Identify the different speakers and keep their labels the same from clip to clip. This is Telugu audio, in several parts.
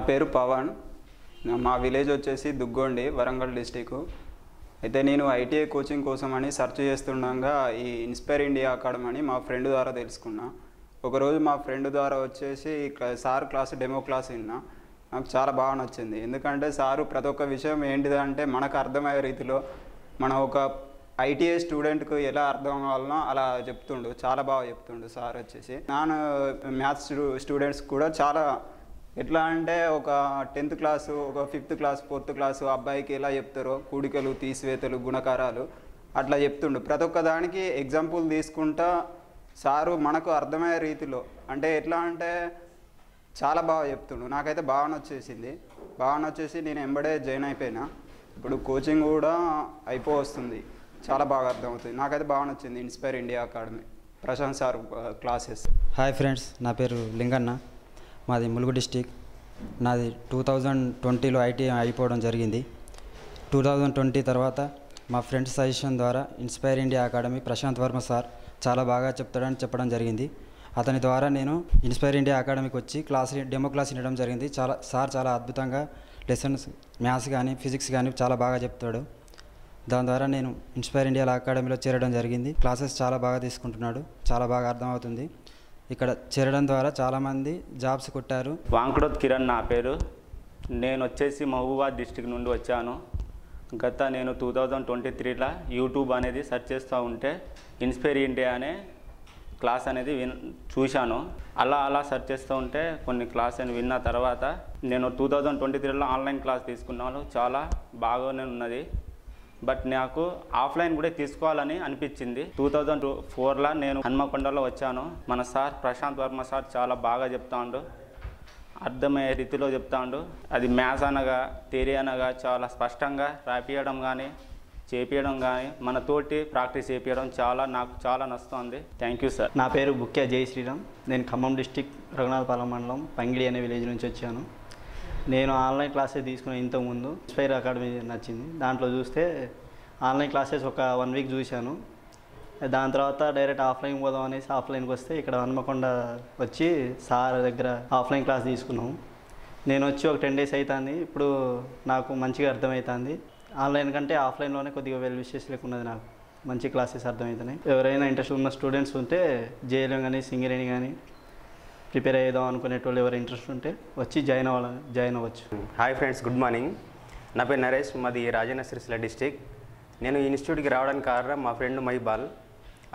Speaker 1: పేరు పవన్. మా విలేజ్ వచ్చేసి దుగ్గొండి, వరంగల్ డిస్టిక్. అయితే నేను ఐటీఐ కోచింగ్ కోసమని సెర్చ్ చేస్తుండగా ఈ ఇన్స్పైర్ ఇండియా అకాడమీ అని మా ఫ్రెండ్ ద్వారా తెలుసుకున్నా. ఒకరోజు మా ఫ్రెండ్ ద్వారా వచ్చేసి సార్ డెమో క్లాస్ విన్నా. నాకు చాలా బాగా నచ్చింది. ఎందుకంటే సారు ప్రతి ఒక్క విషయం ఏంటిదంటే మనకు అర్థమయ్యే రీతిలో మనం ఒక ఐటీఐ స్టూడెంట్కు ఎలా అర్థం కావాలనో అలా చెప్తుండు. చాలా బాగా చెప్తుండు సార్ వచ్చేసి. మ్యాథ్స్ స్టూడెంట్స్ కూడా చాలా ఎట్లా అంటే ఒక 10th క్లాసు, ఒక 5th క్లాస్, 4th క్లాసు అబ్బాయికి ఎలా చెప్తారో కూడికలు, తీసివేతలు, గుణకారాలు అట్లా చెప్తుండు. ప్రతి ఒక్క దానికి ఎగ్జాంపుల్ తీసుకుంటా సారు మనకు అర్థమయ్యే రీతిలో, అంటే ఎట్లా అంటే చాలా బాగా చెప్తుండు. నాకైతే బాగా నచ్చేసి నేను ఎంబడే జాయిన్ అయిపోయినా. ఇప్పుడు కోచింగ్ కూడా వస్తుంది. చాలా బాగా అర్థమవుతుంది. నాకైతే బాగా నచ్చింది Inspire India Academy, Prashant sir classes.
Speaker 2: Hi friends, నా పేరు లింగన్న. మాది ములుగు డిస్టిక్. నాది 2020లో ఐటీఐ అయిపోవడం జరిగింది. 2020 తర్వాత మా ఫ్రెండ్స్ సజెషన్ ద్వారా Inspire India Academy Prashant Varma sir చాలా బాగా చెప్తాడని చెప్పడం జరిగింది. అతని ద్వారా నేను ఇన్స్పైర్ ఇండియా అకాడమీకి వచ్చి డెమో క్లాస్ వినడం జరిగింది. చాలా అద్భుతంగా లెసన్స్, మ్యాథ్స్ కానీ ఫిజిక్స్ కానీ చాలా బాగా చెప్తాడు. దాని ద్వారా నేను ఇన్స్పైర్ ఇండియా అకాడమీలో చేరడం జరిగింది. క్లాసెస్ చాలా బాగా తీసుకుంటున్నాడు, చాలా బాగా అర్థమవుతుంది. ఇక్కడ చేరడం ద్వారా చాలామంది జాబ్స్ కొట్టారు.
Speaker 3: వాంకుడోత్ కిరణ్ నా పేరు. నేను వచ్చేసి మహబూబాబాద్ డిస్టిక్ నుండి వచ్చాను. నేను 2023లో యూట్యూబ్ అనేది సెర్చ్ చేస్తూ ఉంటే ఇన్స్పైర్ ఇండియా అనే క్లాస్ అనేది చూశాను. అలా సెర్చ్ చేస్తూ ఉంటే కొన్ని క్లాస్ అని విన్న తర్వాత నేను 2023లో ఆన్లైన్ క్లాస్ తీసుకున్నాను. చాలా బాగానే ఉన్నది. బట్ నాకు ఆఫ్లైన్ కూడా తీసుకోవాలని అనిపించింది. 2004లో నేను హన్మకొండలో వచ్చాను. మన సార్ ప్రశాంత్ వర్మ సార్ చాలా బాగా చెప్తాడు, అర్థమయ్యే రీతిలో చెప్తాడు. అది మ్యాథ్స్ అనగా థియరీ అనగా చాలా స్పష్టంగా రాపియడం కానీ చేపించడం కానీ మనతోటి ప్రాక్టీస్ చేపించడం నాకు చాలా నచ్చుతుంది. Thank you sir.
Speaker 4: నా పేరు బుక్యా జై శ్రీరామ్. నేను ఖమ్మం డిస్టిక్ రఘునాథపాలెం మండలం పంగిడి అనే విలేజ్ నుంచి వచ్చాను. నేను ఆన్లైన్ క్లాసెస్ తీసుకున్న ఇంతకుముందు ఇన్స్పైర్ అకాడమీ నచ్చింది. దాంట్లో చూస్తే ఆన్లైన్ క్లాసెస్ ఒక 1 వీక్ చూశాను. దాని తర్వాత డైరెక్ట్ ఆఫ్లైన్ పోదాం అనేసి ఆఫ్లైన్కి వస్తే ఇక్కడ హన్మకొండ వచ్చి సార్ దగ్గర ఆఫ్లైన్ క్లాస్ తీసుకున్నాము. నేను వచ్చి ఒక 10 డేస్ అవుతుంది. ఇప్పుడు నాకు మంచిగా అర్థమవుతుంది. ఆన్లైన్ కంటే ఆఫ్లైన్లోనే కొద్దిగా వెల్ విషెస్ లేకున్నది. నాకు మంచి క్లాసెస్ అర్థమవుతున్నాయి. ఎవరైనా ఇంట్రెస్ట్ ఉన్న స్టూడెంట్స్ ఉంటే జేఎల్ఎం కానీ సింగరేణి కానీ ప్రిపేర్ అయ్యేదాం అనుకునేటోళ్ళు ఎవరు ఇంట్రెస్ట్ ఉంటే వచ్చి జాయిన్ అవ్వచ్చు.
Speaker 5: Hi friends, good morning. నా పేరు నరేష్. మాది రాజన్న సిరిసిల్ల డిస్టిక్. నేను ఈ ఇన్స్టిట్యూట్కి రావడానికి కారణం మా ఫ్రెండ్ మైబాల్.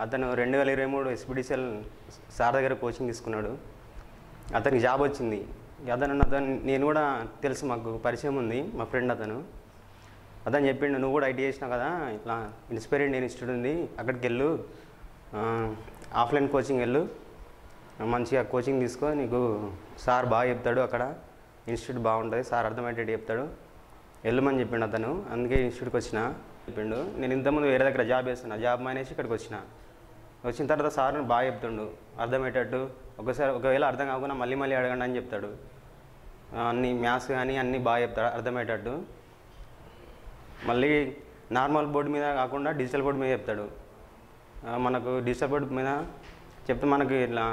Speaker 5: అతను 2023 ఎస్బిడిసిఎల్ సార్ దగ్గర కోచింగ్ తీసుకున్నాడు. అతనికి జాబ్ వచ్చింది. నేను కూడా తెలుసు, మాకు పరిచయం ఉంది. మా ఫ్రెండ్ అతను చెప్పిండు, నువ్వు కూడా ఐటీ చేసినావు కదా, ఇట్లా ఇన్స్పైర్ ఇండియా ఇన్స్టిట్యూట్ ఉంది, అక్కడికి వెళ్ళు, ఆఫ్లైన్ కోచింగ్ వెళ్ళు, మంచిగా కోచింగ్ తీసుకో, నీకు సార్ బాగా చెప్తాడు, అక్కడ ఇన్స్టిట్యూట్ బాగుంటుంది, సార్ అర్థమయ్యేటట్టు చెప్తాడు, వెళ్ళమని చెప్పిండు అతను. అందుకే ఇన్స్టిట్యూట్కి చెప్పిండు. నేను ఇంతకుముందు వేరే దగ్గర జాబ్ చేస్తున్నా, జాబ్ మానేసి ఇక్కడికి వచ్చిన తర్వాత సార్ బాగా చెప్తుండు, అర్థమయ్యేటట్టు. ఒకవేళ అర్థం కాకుండా మళ్ళీ అడగండి అని చెప్తాడు. అన్ని మ్యాథ్స్ కానీ అన్నీ బాగా చెప్తాడు, అర్థమయ్యేటట్టు. మళ్ళీ నార్మల్ బోర్డు మీద కాకుండా డిజిటల్ బోర్డు మీద చెప్తాడు. మనకు డిజిటల్ బోర్డు మీద చెప్తే మనకు ఇట్లా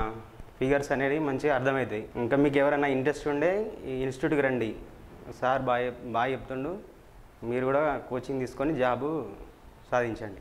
Speaker 5: ఫిగర్స్ అనేది మంచిగా అర్థమవుతాయి. ఇంకా మీకు ఎవరైనా ఇంట్రెస్ట్ ఉండే ఈ ఇన్స్టిట్యూట్కి రండి, సార్ బాగా చెప్తుండు. మీరు కూడా కోచింగ్ తీసుకొని జాబు సాధించండి.